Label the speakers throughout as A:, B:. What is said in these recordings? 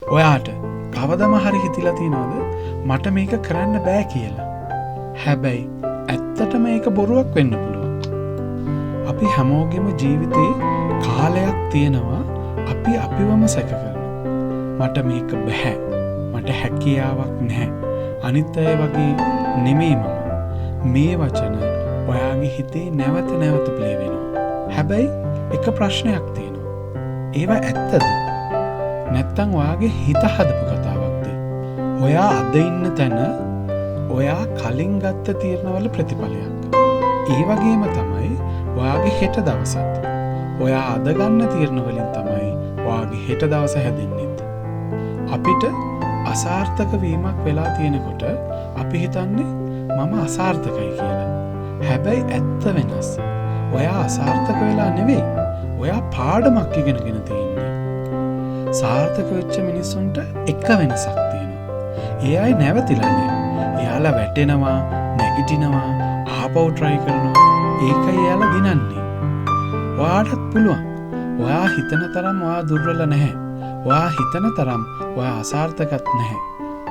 A: ඔයාට කවදම හරි හිතිලා තියනවද මට මේක කරන්න බෑ කියලා. හැබැයි ඇත්තටම ඒක බොරුවක් වෙන්න පුළුවන්. අපි හැමෝගෙම ජීවිතේ කාලයක් තියෙනවා අපි අපිවම සැක කරනවා. මට මේක බෑ. මට හැකියාවක් නැහැ. අනිත් අය වගේ නෙමෙයි මම. මේ වචන ඔයාගේ හිතේ නැවත නැවත ප්ලේ වෙනවා. හැබැයි එක ප්‍රශ්නයක් තියෙනවා. ඒවා ඇත්තද? නැත්තම් ඔයාගේ හිත හදපු කතාවක්ද? ඔයා අද ඉන්න තැන ඔයා කලින් ගත්ත තීරණවල ප්‍රතිඵලයක්. ඒ වගේම තමයි ඔයාගේ හෙට දවසත්. ඔයා අද ගන්න තීරණ වලින් තමයි ඔයාගේ හෙට දවස හැදෙන්නේ. අපිට අසාර්ථක වීමක් වෙලා තියෙනකොට අපි හිතන්නේ මම අසාර්ථකයි කියලා. හැබැයි ඇත්ත වෙනස්. ඔයා අසාර්ථක වෙලා නෙවෙයි. ඔයා පාඩමක් ඉගෙනගෙන තියෙන්නේ. සාර්ථක වෙච්ච මිනිස්සුන්ට එක වෙනසක් තියෙනවා. ඒ අය නැවතිලා නෑ. එයාලා වැටෙනවා, නැගිටිනවා, ආපහු try කරනවා. ඒකයි එයාලා දිනන්නේ. ඔයාටත් පුළුවන්. ඔයා හිතන තරම් ඔයා දුර්වල නැහැ. ඔයා හිතන තරම් ඔයා අසාර්ථකත් නැහැ.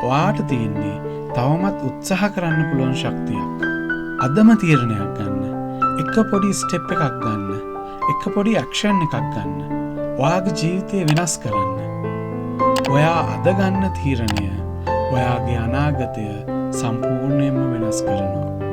A: ඔයාට තියෙන්නේ තවමත් උත්සාහ කරන්න පුළුවන් ශක්තියක්. අදම තීරණයක් ගන්න. එක පොඩි ස්ටෙප් එකක් ගන්න. එක පොඩි ඇක්ෂන් එකක් ගන්න. ඔයාගේ ජීවිතය වෙනස් කරන්න. ඔයා අද ගන්න තීරණය ඔයාගේ අනාගතය සම්පූර්ණයෙන්ම වෙනස් කරනවා.